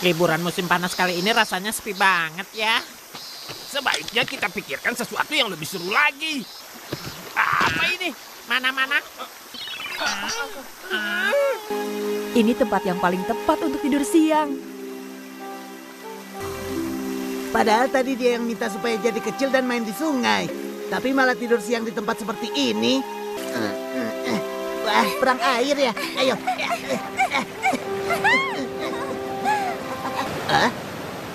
Liburan musim panas kali ini rasanya sepi banget ya. Sebaiknya kita pikirkan sesuatu yang lebih seru lagi. Apa ini? Mana-mana? Ini tempat yang paling tepat untuk tidur siang. Padahal tadi dia yang minta supaya jadi kecil dan main di sungai. Tapi malah tidur siang di tempat seperti ini. Wah, perang air ya. Ayo.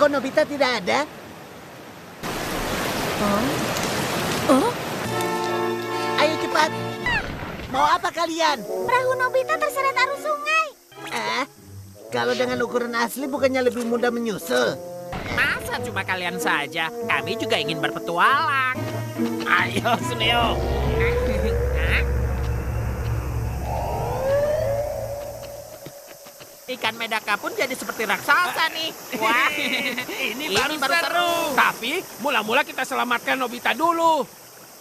Kok Nobita tidak ada? Ayo cepat. Mau apa kalian? Perahu Nobita terseret arus sungai. Kalau dengan ukuran asli bukannya lebih mudah menyusul? Masa cuma kalian saja? Kami juga ingin berpetualang. Ayo, Suneo. Ikan medaka pun jadi seperti raksasa nih. Wah, Ini baru seru. Tapi mula-mula kita selamatkan Nobita dulu.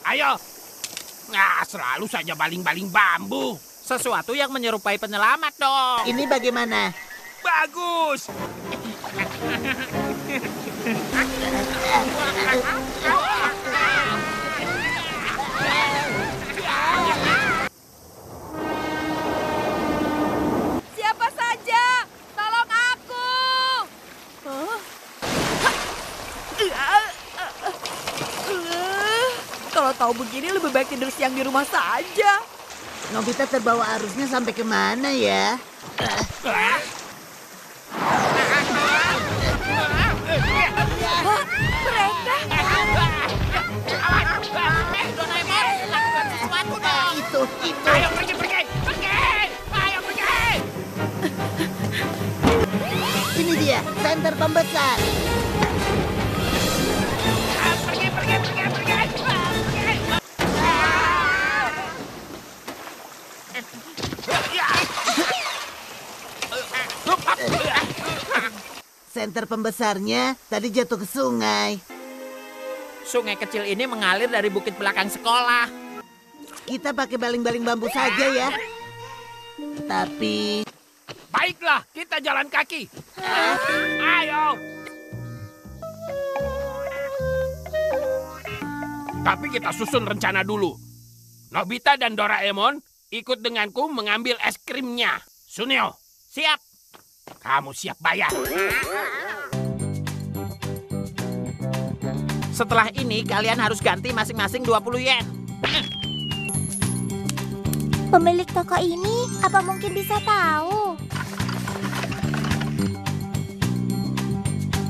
Ayo. Nah, selalu saja baling-baling bambu. Sesuatu yang menyerupai penyelamat dong. Ini bagaimana? Bagus. Siapa saja? Tolong aku! Kalau tahu begini lebih baik tidur siang di rumah saja. Nobita terbawa arusnya sampai kemana ya? Mereka? Doraemon, lakukan sesuatu dong. Itu. Ayo pergi. Ayo pergi. Ini dia, senter pembesar. Pergi. Senter pembesarnya tadi jatuh ke sungai. Sungai kecil ini mengalir dari bukit belakang sekolah. Kita pakai baling-baling bambu saja ya. Tapi Baiklah, kita jalan kaki. Ayo. Tapi kita susun rencana dulu. Nobita dan Doraemon ikut denganku mengambil es krimnya. Suneo, Siap. kamu siap bayar. Setelah ini kalian harus ganti masing-masing 20 yen. Pemilik toko ini apa mungkin bisa tahu?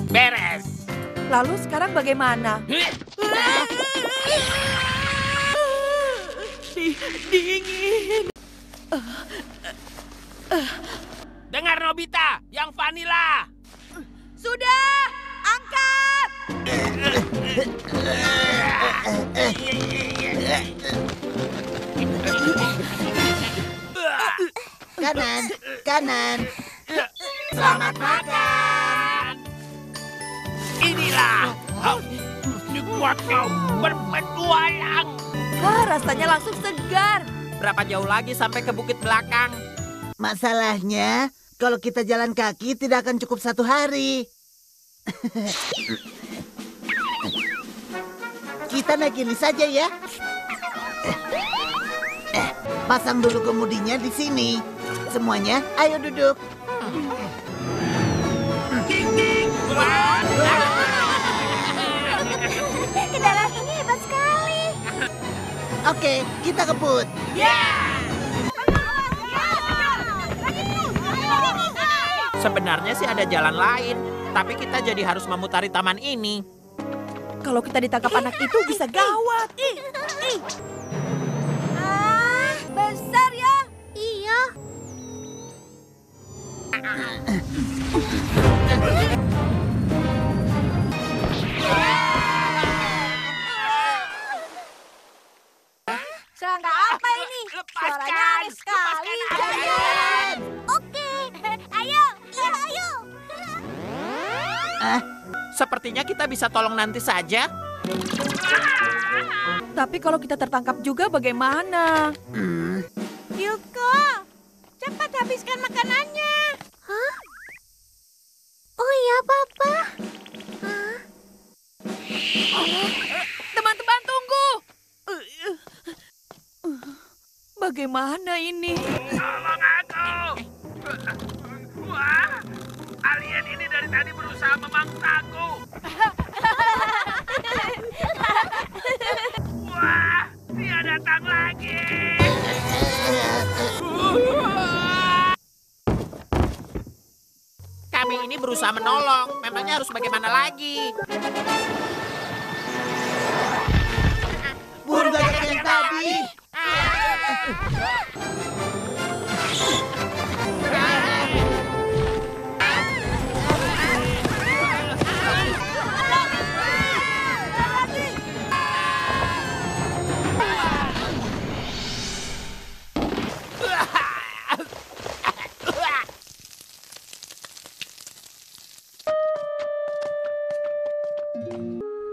Beres. Lalu sekarang bagaimana? Dingin. Dengar Nobita, yang vanila. Sudah, angkat! kanan. Selamat makan. Inilah nikmatnya berpetualang. Rasanya langsung segar. Berapa jauh lagi sampai ke bukit belakang? Masalahnya, kalau kita jalan kaki tidak akan cukup 1 hari. Kita naik ini saja ya. Pasang dulu kemudinya di sini. Semuanya, ayo duduk. Kendaraan ini hebat sekali. Oke, kita kebut. Sebenarnya sih ada jalan lain, tapi kita jadi harus memutari taman ini. Kalau kita ditangkap anak itu bisa gawat. Besar ya. Iya. Serangga apa ini? Suaranya aneh sekali. Jangan. Oke. Ayo. Iya, ayo. Sepertinya kita bisa tolong nanti saja. Tapi kalau kita tertangkap juga bagaimana? Yuko, cepat habiskan makanannya. Hah? Oh Bagaimana ini? Tolong aku! Wah, alien ini dari tadi berusaha memangsaku. Wah, dia datang lagi. Kami ini berusaha menolong. Memangnya harus bagaimana lagi? Burung gagak yang tadi.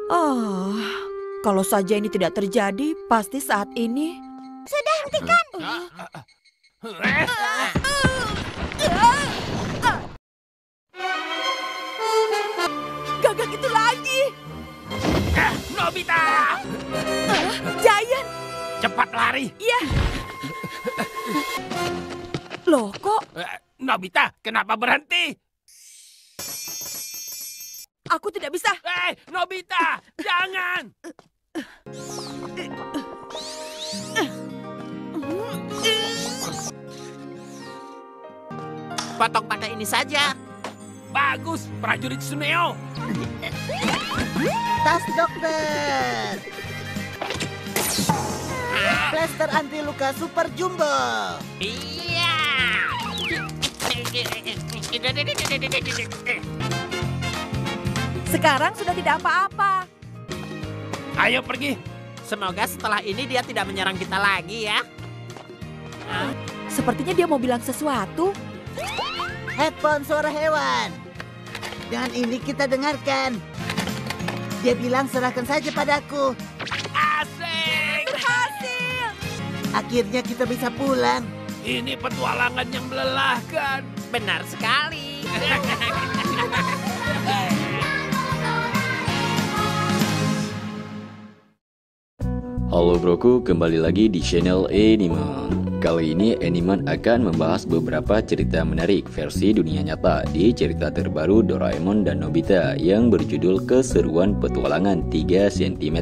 Oh, kalau saja ini tidak terjadi, pasti saat ini. Sudah hentikan. Gagak itu lagi. Nobita! Giant. Cepat lari. Iya. Loh, kok Nobita, kenapa berhenti? aku tidak bisa? Nobita, jangan! Potong pakai ini saja. Bagus, prajurit Suneo. Tas dokter. Plaster anti luka super jumbo. Iya. Sekarang sudah tidak apa-apa. Ayo pergi. Semoga setelah ini dia tidak menyerang kita lagi ya. Sepertinya dia mau bilang sesuatu. Headphone suara hewan. Dengan ini kita dengarkan. Dia bilang serahkan saja padaku. Asik! Berhasil. Akhirnya kita bisa pulang. Ini petualangan yang melelahkan. Benar sekali. Halo broku, kembali lagi di channel Animan. Kali ini Animan akan membahas beberapa cerita menarik versi dunia nyata di cerita terbaru Doraemon dan Nobita yang berjudul Keseruan Petualangan 3 cm.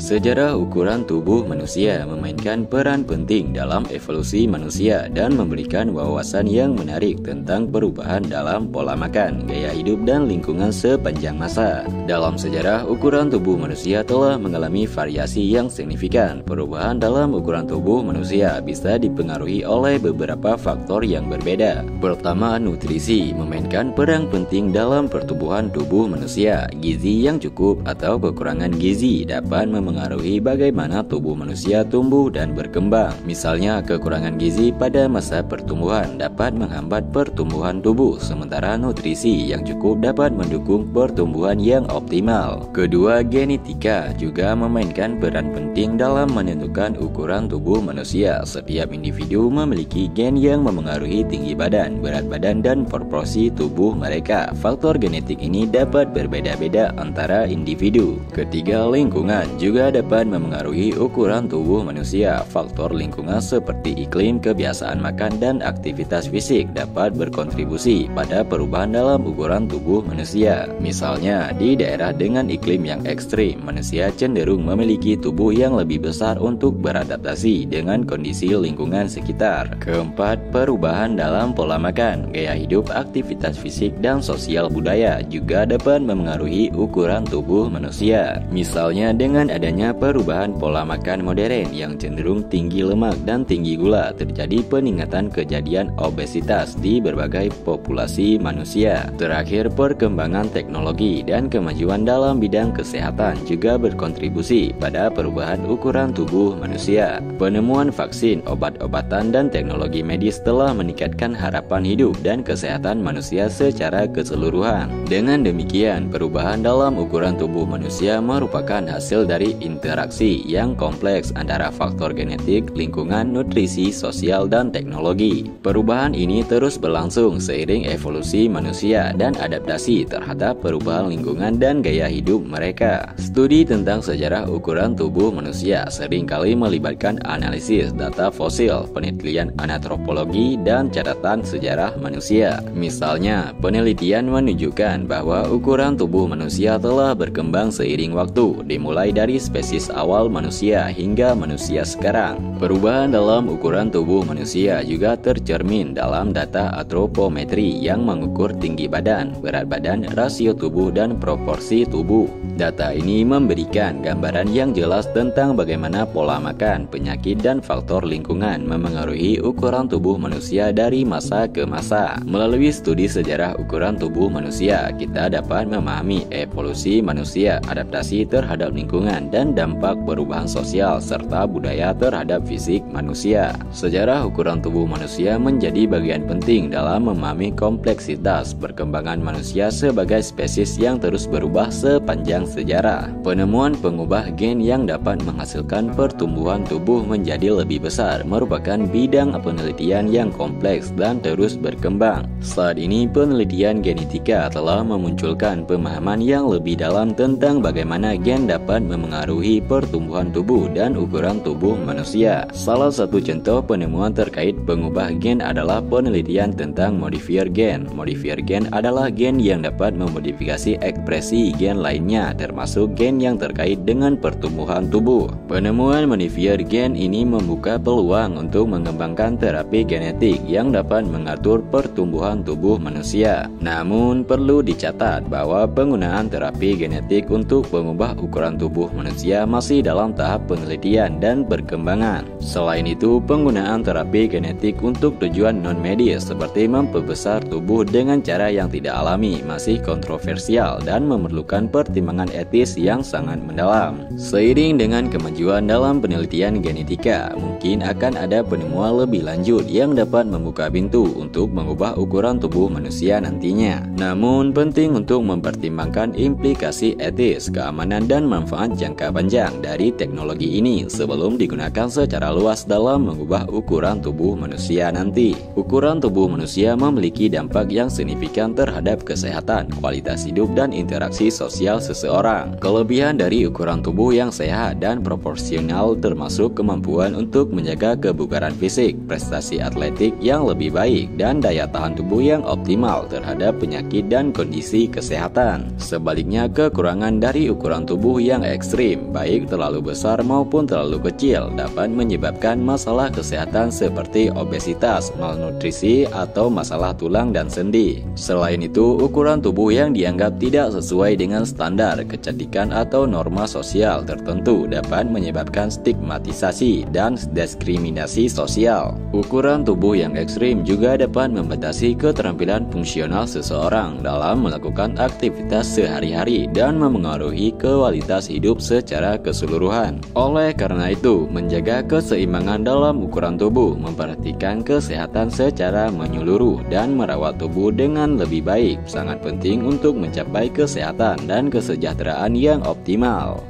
Sejarah ukuran tubuh manusia memainkan peran penting dalam evolusi manusia dan memberikan wawasan yang menarik tentang perubahan dalam pola makan, gaya hidup, dan lingkungan sepanjang masa. Dalam sejarah, ukuran tubuh manusia telah mengalami variasi yang signifikan. Perubahan dalam ukuran tubuh manusia bisa dipengaruhi oleh beberapa faktor yang berbeda. Pertama, nutrisi memainkan peran penting dalam pertumbuhan tubuh manusia. Gizi yang cukup atau kekurangan gizi dapat memengaruhi bagaimana tubuh manusia tumbuh dan berkembang. Misalnya, kekurangan gizi pada masa pertumbuhan dapat menghambat pertumbuhan tubuh, sementara nutrisi yang cukup dapat mendukung pertumbuhan yang optimal. Kedua, genetika juga memainkan peran penting dalam menentukan ukuran tubuh manusia. Setiap individu memiliki gen yang memengaruhi tinggi badan, berat badan, dan proporsi tubuh mereka. Faktor genetik ini dapat berbeda-beda antara individu. Ketiga, lingkungan juga dapat memengaruhi ukuran tubuh manusia. Faktor lingkungan seperti iklim, kebiasaan makan, dan aktivitas fisik dapat berkontribusi pada perubahan dalam ukuran tubuh manusia. Misalnya, di daerah dengan iklim yang ekstrim, manusia cenderung memiliki tubuh yang lebih besar untuk beradaptasi dengan kondisi lingkungan sekitar. Keempat, perubahan dalam pola makan, gaya hidup, aktivitas fisik, dan sosial budaya juga dapat memengaruhi ukuran tubuh manusia. Misalnya dengan adanya perubahan pola makan modern yang cenderung tinggi lemak dan tinggi gula, terjadi peningkatan kejadian obesitas di berbagai populasi manusia. Terakhir, perkembangan teknologi dan kemajuan dalam bidang kesehatan juga berkontribusi pada perubahan ukuran tubuh manusia. Penemuan vaksin, obat-obatan, dan teknologi medis telah meningkatkan harapan hidup dan kesehatan manusia secara keseluruhan. Dengan demikian, perubahan dalam ukuran tubuh manusia merupakan hasil dari interaksi yang kompleks antara faktor genetik, lingkungan, nutrisi, sosial, dan teknologi. Perubahan ini terus berlangsung seiring evolusi manusia dan adaptasi terhadap perubahan lingkungan dan gaya hidup mereka. Studi tentang sejarah ukuran tubuh manusia manusia seringkali melibatkan analisis data fosil, penelitian antropologi, dan catatan sejarah manusia. Misalnya, penelitian menunjukkan bahwa ukuran tubuh manusia telah berkembang seiring waktu, dimulai dari spesies awal manusia hingga manusia sekarang. Perubahan dalam ukuran tubuh manusia juga tercermin dalam data antropometri yang mengukur tinggi badan, berat badan, rasio tubuh, dan proporsi tubuh. Data ini memberikan gambaran yang jelas tentang bagaimana pola makan, penyakit, dan faktor lingkungan memengaruhi ukuran tubuh manusia dari masa ke masa. Melalui studi sejarah ukuran tubuh manusia, kita dapat memahami evolusi manusia, adaptasi terhadap lingkungan, dan dampak perubahan sosial serta budaya terhadap fisik manusia. Sejarah ukuran tubuh manusia menjadi bagian penting dalam memahami kompleksitas perkembangan manusia sebagai spesies yang terus berubah sepanjang sejarah. Penemuan pengubah gen yang dapat menghasilkan pertumbuhan tubuh menjadi lebih besar merupakan bidang penelitian yang kompleks dan terus berkembang. Saat ini penelitian genetika telah memunculkan pemahaman yang lebih dalam tentang bagaimana gen dapat memengaruhi pertumbuhan tubuh dan ukuran tubuh manusia. Salah satu contoh penemuan terkait pengubah gen adalah penelitian tentang modifier gen. Modifier gen adalah gen yang dapat memodifikasi ekspresi gen lainnya, termasuk gen yang terkait dengan pertumbuhan tubuh. Penemuan modifier gen ini membuka peluang untuk mengembangkan terapi genetik yang dapat mengatur pertumbuhan tubuh manusia. Namun perlu dicatat bahwa penggunaan terapi genetik untuk mengubah ukuran tubuh manusia masih dalam tahap penelitian dan perkembangan. Selain itu, penggunaan terapi genetik untuk tujuan non-medis seperti memperbesar tubuh dengan cara yang tidak alami masih kontroversial dan memerlukan pertimbangan etis yang sangat mendalam. Seiring dengan kemajuan dalam penelitian genetika, mungkin akan ada penemuan lebih lanjut yang dapat membuka pintu untuk mengubah ukuran tubuh manusia nantinya. Namun penting untuk mempertimbangkan implikasi etis, keamanan, dan manfaat jangka panjang dari teknologi ini sebelum digunakan secara luas dalam mengubah ukuran tubuh manusia nanti. Ukuran tubuh manusia memiliki dampak yang signifikan terhadap kesehatan, kualitas hidup, dan interaksi sosial seseorang. Kelebihan dari ukuran tubuh yang sehat dan proporsional termasuk kemampuan untuk menjaga kebugaran fisik, prestasi atletik yang lebih baik, dan daya tahan tubuh yang optimal terhadap penyakit dan kondisi kesehatan. Sebaliknya, kekurangan dari ukuran tubuh yang ekstrim, baik terlalu besar maupun terlalu kecil, dapat menyebabkan masalah kesehatan seperti obesitas, malnutrisi, atau masalah tulang dan sendi. Selain itu, ukuran tubuh yang dianggap tidak sesuai dengan standar kecantikan atau norma sosial tertentu dapat menyebabkan stigmatisasi dan diskriminasi sosial. Ukuran tubuh yang ekstrim juga dapat membatasi keterampilan fungsional seseorang dalam melakukan aktivitas sehari-hari dan memengaruhi kualitas hidup secara keseluruhan. Oleh karena itu, menjaga keseimbangan dalam ukuran tubuh, memperhatikan kesehatan secara menyeluruh, dan merawat tubuh dengan lebih baik sangat penting untuk mencapai kesehatan dan kesejahteraan yang optimal.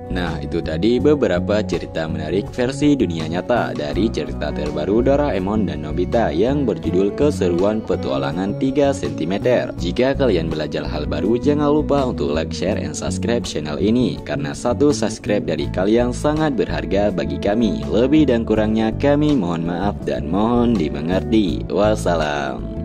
Nah, itu tadi beberapa cerita menarik versi dunia nyata dari cerita terbaru Doraemon dan Nobita yang berjudul Keseruan Petualangan 3 cm. Jika kalian belajar hal baru, jangan lupa untuk like, share, and subscribe channel ini, karena satu subscribe dari kalian sangat berharga bagi kami. Lebih dan kurangnya kami mohon maaf dan mohon dimengerti. Wassalam.